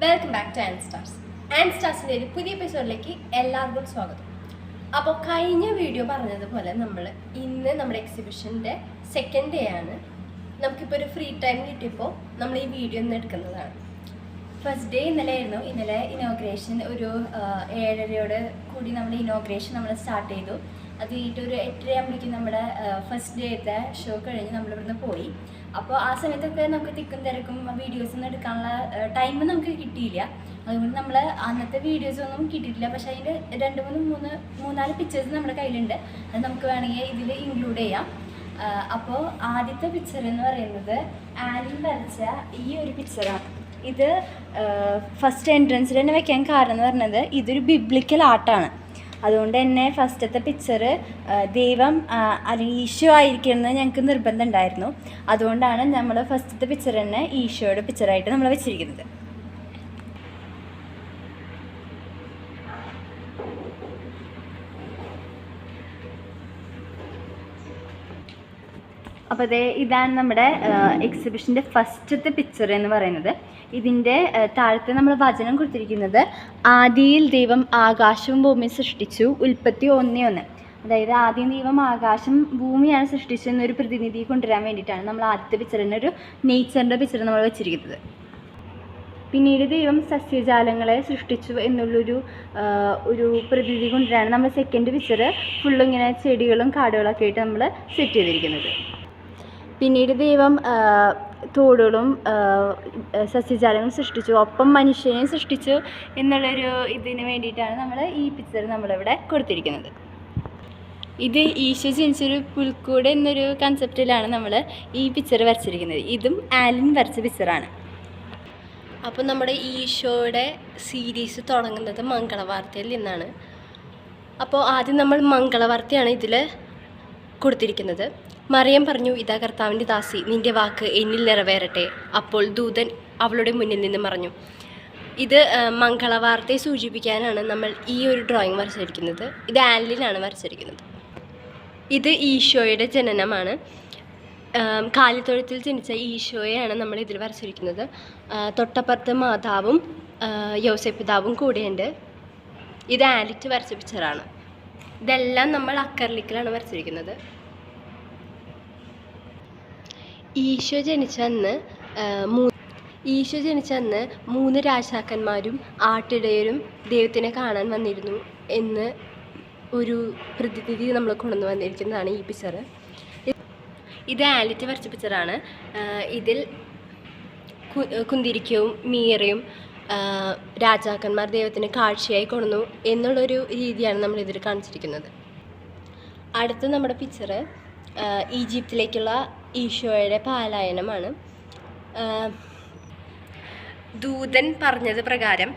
Welcome back to and stars. And സ്റ്റാർസിൻ്റെ ഒരു പുതിയ എപ്പിസോഡിലേക്ക് എല്ലാവർക്കും സ്വാഗതം. അപ്പോൾ കഴിഞ്ഞ വീഡിയോ പറഞ്ഞതുപോലെ ഇന്ന് നമ്മുടെ എക്സിബിഷൻ്റെ സെക്കൻഡ് ഡേ ആണ്. നമുക്കിപ്പോൾ ഒരു ഫ്രീ ടൈം കിട്ടിയപ്പോൾ നമ്മൾ ഈ വീഡിയോ ഒന്ന് എടുക്കുന്നതാണ്. ഫസ്റ്റ് ഡേ ഇന്നലെ ആയിരുന്നു. ഇന്നലെ ഇനോഗ്രേഷൻ ഒരു 7:30 കൂടി നമ്മുടെ ഇനോഗ്രേഷൻ നമ്മൾ സ്റ്റാർട്ട് ചെയ്തു. അത് കഴിഞ്ഞിട്ട് ഒരു 8:30 ആകുമ്പോഴേക്കും നമ്മുടെ ഫസ്റ്റ് ഡേത്തെ ഷോ കഴിഞ്ഞ് നമ്മളിവിടുന്ന് പോയി. അപ്പോൾ ആ സമയത്തൊക്കെ നമുക്ക് തിക്കും തിരക്കും വീഡിയോസൊന്നും എടുക്കാനുള്ള ടൈം നമുക്ക് കിട്ടിയില്ല. അതുകൊണ്ട് നമ്മൾ അന്നത്തെ വീഡിയോസൊന്നും കിട്ടിയിട്ടില്ല. പക്ഷേ അതിൻ്റെ 2-3 പിക്ചേഴ്സ് നമ്മുടെ കയ്യിലുണ്ട്. അത് നമുക്ക് വേണമെങ്കിൽ ഇതിൽ ഇൻക്ലൂഡ് ചെയ്യാം. അപ്പോൾ ആദ്യത്തെ പിക്ചർ എന്ന് പറയുന്നത് ആലിൻ വരച്ച ഈ ഒരു പിക്ചറാണ്. ഇത് ഫസ്റ്റ് എൻട്രൻസിൽ തന്നെ വെക്കാൻ കാരണം എന്ന് പറഞ്ഞത് ഇതൊരു ബിബ്ലിക്കൽ ആർട്ടാണ്. അതുകൊണ്ട് തന്നെ ഫസ്റ്റത്തെ പിക്ചർ ദൈവം അല്ലെങ്കിൽ ഈശോ ആയിരിക്കണമെന്ന് ഞങ്ങൾക്ക് നിർബന്ധം ഉണ്ടായിരുന്നു. അതുകൊണ്ടാണ് നമ്മൾ ഫസ്റ്റത്തെ പിക്ചർ തന്നെ ഈശോയുടെ പിക്ചറായിട്ട് നമ്മൾ വെച്ചിരിക്കുന്നത്. അപ്പോൾ ഇതാണ് നമ്മുടെ എക്സിബിഷൻ്റെ ഫസ്റ്റത്തെ പിക്ചർ എന്ന് പറയുന്നത്. ഇതിൻ്റെ താഴത്തെ നമ്മൾ വചനം കൊടുത്തിരിക്കുന്നത് ആദിയിൽ ദൈവം ആകാശവും ഭൂമിയും സൃഷ്ടിച്ചു, ഉൽപ്പത്തി 1:1. അതായത് ആദ്യം ദൈവം ആകാശം ഭൂമിയാണ് സൃഷ്ടിച്ചതെന്നൊരു പ്രതിനിധി കൊണ്ടുവരാൻ വേണ്ടിയിട്ടാണ് നമ്മൾ ആദ്യത്തെ പിക്ചറിന് ഒരു നേച്ചറിൻ്റെ പിക്ചർ നമ്മൾ വെച്ചിരിക്കുന്നത്. പിന്നീട് ദൈവം സസ്യജാലങ്ങളെ സൃഷ്ടിച്ചു എന്നുള്ളൊരു പ്രതിനിധി കൊണ്ടുവരാണ് നമ്മൾ സെക്കൻഡ് പിക്ചർ ഫുള്ളിങ്ങനെ ചെടികളും കാടുകളൊക്കെ ആയിട്ട് നമ്മൾ സെറ്റ് ചെയ്തിരിക്കുന്നത്. പിന്നീട് ദൈവം തോടുകളും സസ്യജാലങ്ങളും സൃഷ്ടിച്ചു, ഒപ്പം മനുഷ്യനെയും സൃഷ്ടിച്ചു എന്നുള്ളൊരു ഇതിന് വേണ്ടിയിട്ടാണ് നമ്മൾ ഈ പിക്ചർ നമ്മളിവിടെ കൊടുത്തിരിക്കുന്നത്. ഇത് ഈശോ ജനിച്ചൊരു പുൽക്കൂട് എന്നൊരു കൺസെപ്റ്റിലാണ് നമ്മൾ ഈ പിക്ചർ വരച്ചിരിക്കുന്നത്. ഇതും ആലിൻ വരച്ച പിക്ചറാണ്. അപ്പോൾ നമ്മുടെ ഈശോയുടെ സീരീസ് തുടങ്ങുന്നത് മംഗളവാർത്തയിൽ നിന്നാണ്. അപ്പോൾ ആദ്യം നമ്മൾ മംഗളവാർത്തയാണ് ഇതിൽ കൊടുത്തിരിക്കുന്നത്. മറിയം പറഞ്ഞു, ഇതാ കർത്താവിൻ്റെ ദാസി, നിൻ്റെ വാക്ക് എന്നിൽ നിറവേറട്ടെ. അപ്പോൾ ദൂതൻ അവളുടെ മുന്നിൽ നിന്ന് മറഞ്ഞു. ഇത് മംഗളവാർത്തയെ സൂചിപ്പിക്കാനാണ് നമ്മൾ ഈ ഒരു ഡ്രോയിങ് വരച്ചിരിക്കുന്നത്. ഇത് ആലിനാണ് വരച്ചിരിക്കുന്നത്. ഇത് ഈശോയുടെ ജനനമാണ്. കാലിത്തൊഴുത്തിൽ ജനിച്ച ഈശോയെയാണ് നമ്മൾ ഇതിൽ വരച്ചിരിക്കുന്നത്. തൊട്ടപ്പുറത്ത് മാതാവും യോസേപ്പിതാവും കൂടെയുണ്ട്. ഇത് ആലിറ്റ് വരച്ച പിക്ചറാണ്. ഇതെല്ലാം നമ്മൾ അക്കർലിക്കിലാണ് വരച്ചിരിക്കുന്നത്. ഈശോ ജനിച്ച അന്ന് 3 രാജാക്കന്മാരും ആട്ടിടയരും ദൈവത്തിനെ കാണാൻ വന്നിരുന്നു എന്ന് ഒരു പ്രതിനിധി നമ്മൾ കൊണ്ടുവന്ന് വന്നിരിക്കുന്നതാണ് ഈ പിക്ചർ. ഇത് ആലിറ്റ് വരച്ച പിക്ചറാണ്. ഇതിൽ കുന്തിരിക്കവും മീറയും രാജാക്കന്മാർ ദൈവത്തിന് കാഴ്ചയായി കൊണ്ടുവന്നു എന്നുള്ളൊരു രീതിയാണ് നമ്മൾ ഇതിൽ കാണിച്ചിരിക്കുന്നത്. അടുത്ത നമ്മുടെ പിക്ചർ ഈജിപ്തിലേക്കുള്ള ഈശോയുടെ പലായനമാണ്. ദൂതൻ പറഞ്ഞത് പ്രകാരം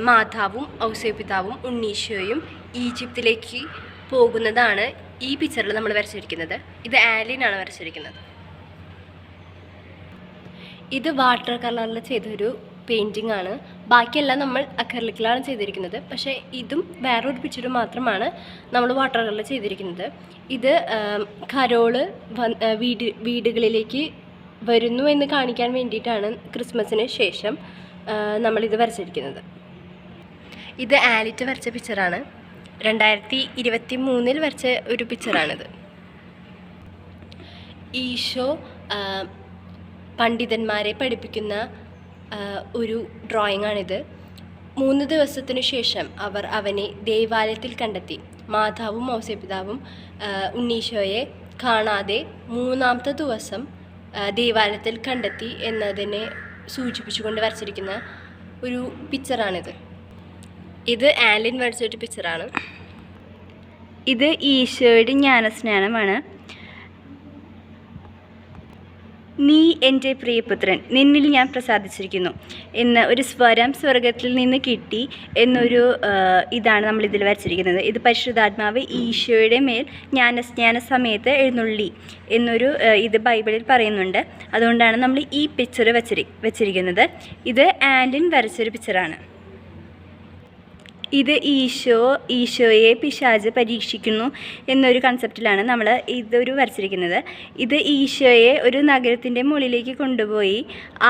മാതാവും ഔസേപ്പിതാവും ഉണ്ണീശോയും ഈജിപ്തിലേക്ക് പോകുന്നതാണ് ഈ പിക്ചറിൽ നമ്മൾ വരച്ചിരിക്കുന്നത്. ഇത് ആലിനാണ് വരച്ചിരിക്കുന്നത്. ഇത് വാട്ടർ കളറിൽ ചെയ്തൊരു പെയിൻറ്റിംഗ് ആണ്. ബാക്കിയെല്ലാം നമ്മൾ അക്രലിക്കിലാണ് ചെയ്തിരിക്കുന്നത്. പക്ഷേ ഇതും വേറൊരു പിക്ചർ മാത്രമാണ് നമ്മൾ വാട്ടർ കളറിൽ ചെയ്തിരിക്കുന്നത്. ഇത് കരോള് വീടുകളിലേക്ക് വരുന്നു എന്ന് കാണിക്കാൻ വേണ്ടിയിട്ടാണ് ക്രിസ്മസിന് ശേഷം നമ്മളിത് വരച്ചിരിക്കുന്നത്. ഇത് ആലിറ്റ് വരച്ച പിക്ചറാണ്. 2023 വരച്ച ഒരു പിക്ചറാണിത്. ഈശോ പണ്ഡിതന്മാരെ പഠിപ്പിക്കുന്ന ഒരു ഡ്രോയിങ്ങാണിത്. 3 ദിവസത്തിനു ശേഷം അവർ അവനെ ദേവാലയത്തിൽ കണ്ടെത്തി. മാതാവും ഔസേപ്പിതാവും ഉണ്ണീശോയെ കാണാതെ 3-ാമത്തെ ദിവസം ദേവാലയത്തിൽ കണ്ടെത്തി എന്നതിനെ സൂചിപ്പിച്ചുകൊണ്ട് വരച്ചിരിക്കുന്ന ഒരു പിക്ചറാണിത്. ഇത് ആലിൻ വരച്ചൊരു പിക്ചറാണ്. ഇത് ഈശോയുടെ ജ്ഞാനസ്നാനമാണ്. നീ എൻ്റെ പ്രിയപുത്രൻ, നിന്നിൽ ഞാൻ പ്രസാദിച്ചിരിക്കുന്നു എന്ന ഒരു സ്വരം സ്വർഗത്തിൽ നിന്ന് കിട്ടി എന്നൊരു ഇതാണ് നമ്മളിതിൽ വരച്ചിരിക്കുന്നത്. ഇത് പരിശുദ്ധാത്മാവ് ഈശോയുടെ മേൽ ജ്ഞാനസ്നാന സമയത്ത് എഴുന്നള്ളി എന്നൊരു ഇത് ബൈബിളിൽ പറയുന്നുണ്ട്. അതുകൊണ്ടാണ് നമ്മൾ ഈ പിക്ചർ വെച്ചിരിക്കുന്നത്. ഇത് ആലിൻ വരച്ചൊരു പിക്ചറാണ്. ഇത് ഈശോയെ പിശാച് പരീക്ഷിക്കുന്നു എന്നൊരു കൺസെപ്റ്റിലാണ് നമ്മൾ ഇതൊരു വരച്ചിരിക്കുന്നത്. ഇത് ഈശോയെ ഒരു നഗരത്തിൻ്റെ മുകളിലേക്ക് കൊണ്ടുപോയി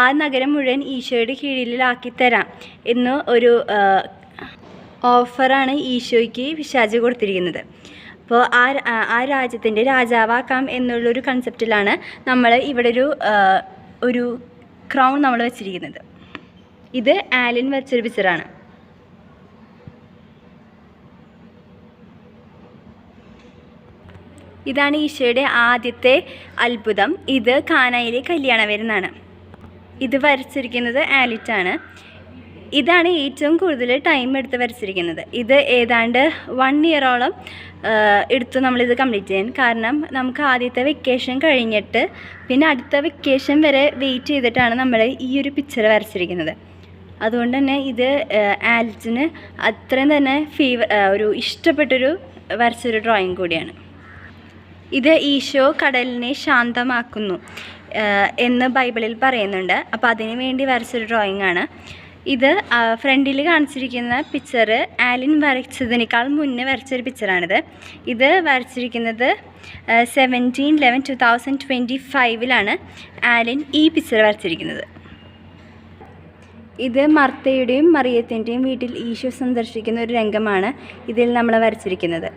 ആ നഗരം മുഴുവൻ ഈശോയുടെ കീഴിലാക്കി തരാം എന്ന ഒരു ഓഫറാണ് ഈശോയ്ക്ക് പിശാച് കൊടുത്തിരിക്കുന്നത്. അപ്പോൾ ആ രാജ്യത്തിൻ്റെ രാജാവാക്കാം എന്നുള്ളൊരു കൺസെപ്റ്റിലാണ് നമ്മൾ ഇവിടെ ഒരു ക്രൗൺ നമ്മൾ വെച്ചിരിക്കുന്നത്. ഇത് ആലിൻ വരച്ചൊരു പിക്ചറാണ്. ഇതാണ് ഈശോയുടെ ആദ്യത്തെ അത്ഭുതം. ഇത് കാനായിലെ കല്യാണ വിരുന്നാണ്. ഇത് വരച്ചിരിക്കുന്നത് ആലിറ്റാണ്. ഇതാണ് ഏറ്റവും കൂടുതൽ ടൈം എടുത്ത് വരച്ചിരിക്കുന്നത്. ഇത് ഏതാണ്ട് 1 ഇയറോളം എടുത്തു നമ്മളിത് കംപ്ലീറ്റ് ചെയ്യാൻ. കാരണം നമുക്ക് ആദ്യത്തെ വെക്കേഷൻ കഴിഞ്ഞിട്ട് പിന്നെ അടുത്ത വെക്കേഷൻ വരെ വെയിറ്റ് ചെയ്തിട്ടാണ് നമ്മൾ ഈ ഒരു പിക്ചർ വരച്ചിരിക്കുന്നത്. അതുകൊണ്ട് തന്നെ ഇത് ആലിറ്റിന് അത്രയും തന്നെ ഒരു ഇഷ്ടപ്പെട്ടൊരു വരച്ചൊരു ഡ്രോയിങ് കൂടിയാണ്. ഇത് ഈശോ കടലിനെ ശാന്തമാക്കുന്നു എന്ന് ബൈബിളിൽ പറയുന്നുണ്ട്. അപ്പോൾ അതിനു വേണ്ടി വരച്ചൊരു ഡ്രോയിങ് ആണ് ഇത്. ഫ്രണ്ടിൽ കാണിച്ചിരിക്കുന്ന പിക്ചർ ആലിൻ വരച്ചതിനേക്കാൾ മുന്നേ വരച്ചൊരു പിക്ചറാണിത്. ഇത് വരച്ചിരിക്കുന്നത് 17/11/2025 ആലിൻ ഈ പിക്ചർ വരച്ചിരിക്കുന്നത്. ഇത് മർത്തയുടെയും മറിയത്തിൻ്റെയും വീട്ടിൽ ഈശോ സന്ദർശിക്കുന്ന ഒരു രംഗമാണ് ഇതിൽ നമ്മൾ വരച്ചിരിക്കുന്നത്.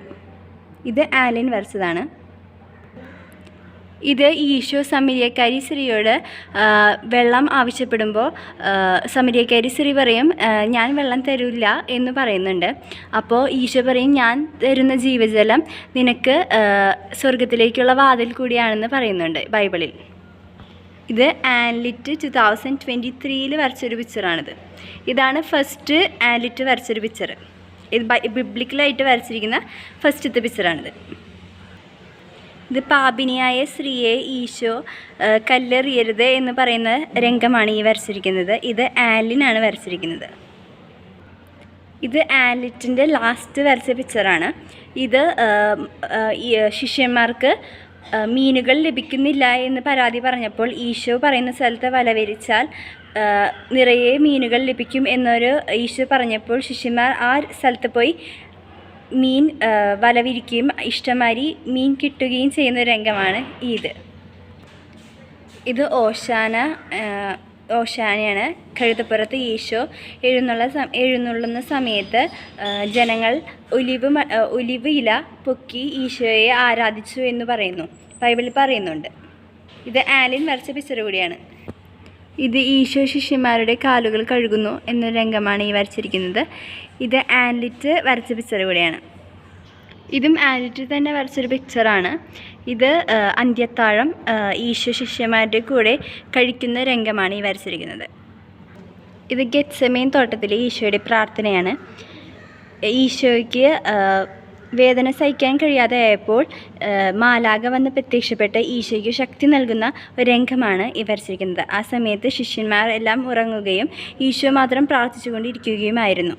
ഇത് ആലിൻ വരച്ചതാണ്. ഇത് ഈശോ സമരിയക്കാരി സ്ത്രീയോട് വെള്ളം ആവശ്യപ്പെടുമ്പോൾ സമരിയക്കാരി സ്ത്രീ പറയും ഞാൻ വെള്ളം തരില്ല എന്ന് പറയുന്നുണ്ട്. അപ്പോൾ ഈശോ പറയും ഞാൻ തരുന്ന ജീവജലം നിനക്ക് സ്വർഗത്തിലേക്കുള്ള വാതിൽ കൂടിയാണെന്ന് പറയുന്നുണ്ട് ബൈബിളിൽ. ഇത് ആൻലിറ്റ് 2023 വരച്ചൊരു പിക്ചറാണിത്. ഇതാണ് ഫസ്റ്റ് ആൻലിറ്റ് വരച്ചൊരു പിക്ചർ. ഇത് ബിബ്ലിക്കലായിട്ട് വരച്ചിരിക്കുന്ന ഫസ്റ്റത്തെ പിക്ചറാണിത്. ഇത് പാപിനിയായ സ്ത്രീയെ ഈശോ കല്ലെറിയരുത് എന്ന് പറയുന്ന രംഗമാണ് ഈ വരച്ചിരിക്കുന്നത്. ഇത് ആലിനാണ് വരച്ചിരിക്കുന്നത്. ഇത് ആലിറ്റിൻ്റെ ലാസ്റ്റ് വരച്ച പിക്ചറാണ്. ഇത് ശിഷ്യന്മാർക്ക് മീനുകൾ ലഭിക്കുന്നില്ല എന്ന് പരാതി പറഞ്ഞപ്പോൾ ഈശോ പറയുന്ന സ്ഥലത്ത് വല വിരിച്ചാൽ നിറയെ മീനുകൾ ലഭിക്കും എന്നൊരു ഈശോ പറഞ്ഞപ്പോൾ ശിഷ്യന്മാർ ആ സ്ഥലത്ത് പോയി മീൻ വല വിരിക്കുകയും ഇഷ്ടമാതിരി മീൻ കിട്ടുകയും ചെയ്യുന്ന രംഗമാണ് ഇത് ഓശാനയാണ്. കഴുതപ്പുറത്ത് ഈശോ എഴുന്നള്ളുന്ന സമയത്ത് ജനങ്ങൾ ഒലിവ് ഇല പൊക്കി ഈശോയെ ആരാധിച്ചു എന്ന് പറയുന്നു, ബൈബിളിൽ പറയുന്നുണ്ട്. ഇത് ആലിൻ വരച്ച പിക്ചർ കൂടിയാണ്. ഇത് ഈശോ ശിഷ്യന്മാരുടെ കാലുകൾ കഴുകുന്നു എന്നൊരു രംഗമാണ് ഈ വരച്ചിരിക്കുന്നത്. ഇത് ആൻലിറ്റ് വരച്ച പിക്ചർ കൂടിയാണ്. ഇതും ആൻലിറ്റ് തന്നെ വരച്ചൊരു പിക്ചറാണ്. ഇത് അന്ത്യത്താഴം ഈശോ ശിഷ്യന്മാരുടെ കൂടെ കഴിക്കുന്ന രംഗമാണ് ഈ വരച്ചിരിക്കുന്നത്. ഇത് ഗെത്സമേൻ തോട്ടത്തിലെ ഈശോയുടെ പ്രാർത്ഥനയാണ്. ഈശോയ്ക്ക് വേദന സഹിക്കാൻ കഴിയാതെ ആയപ്പോൾ മാലാഖ വന്ന് പ്രത്യക്ഷപ്പെട്ട് ഈശോയ്ക്ക് ശക്തി നൽകുന്ന ഒരു രംഗമാണ് ഈ വരച്ചിരിക്കുന്നത്. ആ സമയത്ത് ശിഷ്യന്മാർ എല്ലാം ഉറങ്ങുകയും ഈശോ മാത്രം പ്രാർത്ഥിച്ചുകൊണ്ടിരിക്കുകയുമായിരുന്നു.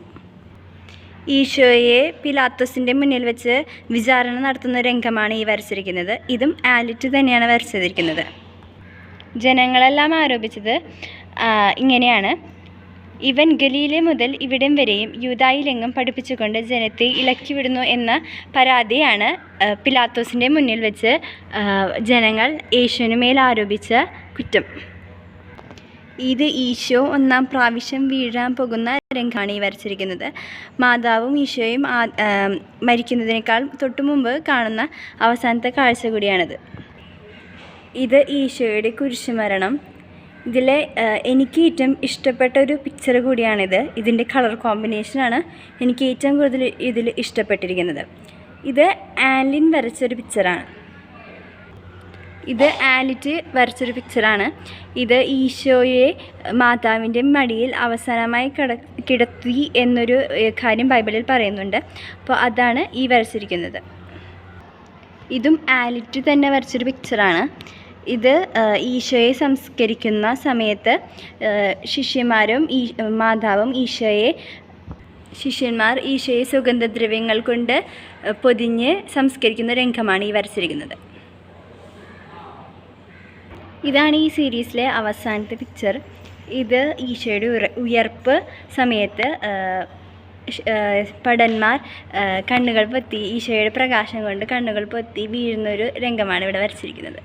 ഈശോയെ പിലാത്തോസിൻ്റെ മുന്നിൽ വെച്ച് വിചാരണ നടത്തുന്ന രംഗമാണ് ഈ വരച്ചിരിക്കുന്നത്. ഇതും ആലിറ്റ് തന്നെയാണ് വരച്ചിരിക്കുന്നത്. ജനങ്ങളെല്ലാം ആരോപിച്ചത് ഇങ്ങനെയാണ്: ഇവൻ ഗലീല മുതൽ ഇവിടം വരെയും യൂദായിലെങ്ങും പഠിപ്പിച്ചുകൊണ്ട് ജനത്തെ ഇളക്കിവിടുന്നു എന്ന പരാതിയാണ് പിലാത്തോസിൻ്റെ മുന്നിൽ വെച്ച് ജനങ്ങൾ യേശുവിന് മേൽ ആരോപിച്ച കുറ്റം. ഇത് ഈശോ 1-ാം പ്രാവശ്യം വീഴാൻ പോകുന്ന രംഗമാണ് ഈ വരച്ചിരിക്കുന്നത്. മാതാവും ഈശോയും മരിക്കുന്നതിനേക്കാൾ തൊട്ടു മുമ്പ് കാണുന്ന അവസാനത്തെ കാഴ്ച കൂടിയാണിത്. ഇത് ഈശോയുടെ കുരിശുമരണം. ഇതിലെ എനിക്ക് ഏറ്റവും ഇഷ്ടപ്പെട്ട ഒരു പിക്ചർ കൂടിയാണിത്. ഇതിൻ്റെ കളർ കോമ്പിനേഷനാണ് എനിക്ക് ഏറ്റവും കൂടുതൽ ഇതിൽ ഇഷ്ടപ്പെട്ടിരിക്കുന്നത്. ഇത് ആൻലിൻ വരച്ചൊരു പിക്ചറാണ്. ഇത് ആലിറ്റ് വരച്ചൊരു പിക്ചറാണ്. ഇത് ഈശോയെ മാതാവിൻ്റെ മടിയിൽ അവസാനമായി കിടത്തി എന്നൊരു കാര്യം ബൈബിളിൽ പറയുന്നുണ്ട്. അപ്പോൾ അതാണ് ഈ വരച്ചിരിക്കുന്നത്. ഇതും ആലിറ്റ് തന്നെ വരച്ചൊരു പിക്ചറാണ്. ഇത് ഈശോയെ സംസ്കരിക്കുന്ന സമയത്ത് ശിഷ്യന്മാർ ഈശോയെ സുഗന്ധദ്രവ്യങ്ങൾ കൊണ്ട് പൊതിഞ്ഞ് സംസ്കരിക്കുന്ന രംഗമാണ് ഈ വരച്ചിരിക്കുന്നത്. ഇതാണ് ഈ സീരീസിലെ അവസാനത്തെ പിക്ചർ. ഇത് ഈശോയുടെ ഉയർപ്പ് സമയത്ത് ഭടന്മാർ കണ്ണുകൾ പൊത്തി ഈശോയുടെ പ്രകാശം കൊണ്ട് കണ്ണുകൾ പൊത്തി വീഴുന്നൊരു രംഗമാണ് ഇവിടെ വരച്ചിരിക്കുന്നത്.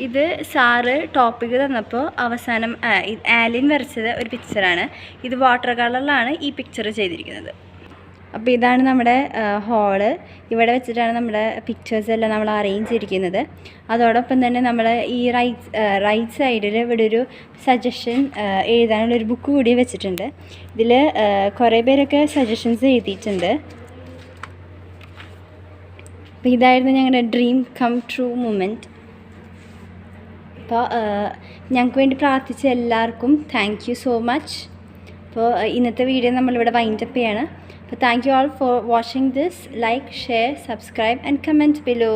ഇത് സാറ് ടോപ്പിക്ക് തന്നപ്പോൾ അവസാനം ആലിൻ വരച്ചത് ഒരു പിക്ചറാണ്. ഇത് വാട്ടർ കളറിലാണ് ഈ പിക്ചർ ചെയ്തിരിക്കുന്നത്. അപ്പോൾ ഇതാണ് നമ്മുടെ ഹാള്. ഇവിടെ വെച്ചിട്ടാണ് നമ്മുടെ പിക്ചേഴ്സ് എല്ലാം നമ്മൾ അറേഞ്ച് ചെയ്തിരിക്കുന്നത്. അതോടൊപ്പം തന്നെ നമ്മൾ ഈ റൈറ്റ് സൈഡിൽ ഇവിടെ ഒരു സജഷൻ എഴുതാനുള്ളൊരു ബുക്ക് കൂടി വെച്ചിട്ടുണ്ട്. ഇതിൽ കുറേ പേരൊക്കെ സജഷൻസ് എഴുതിയിട്ടുണ്ട്. അപ്പോൾ ഇതായിരുന്നു ഞങ്ങളുടെ ഡ്രീം കം ട്രൂ മൊമെൻറ്റ്. അപ്പോൾ ഞങ്ങൾക്ക് വേണ്ടി പ്രാർത്ഥിച്ച എല്ലാവർക്കും താങ്ക് യു സോ മച്ച്. അപ്പോൾ ഇന്നത്തെ വീഡിയോ നമ്മളിവിടെ വൈൻഡപ്പ് ചെയ്യാണ്. So thank you all for watching this. Like, share, subscribe and comment below.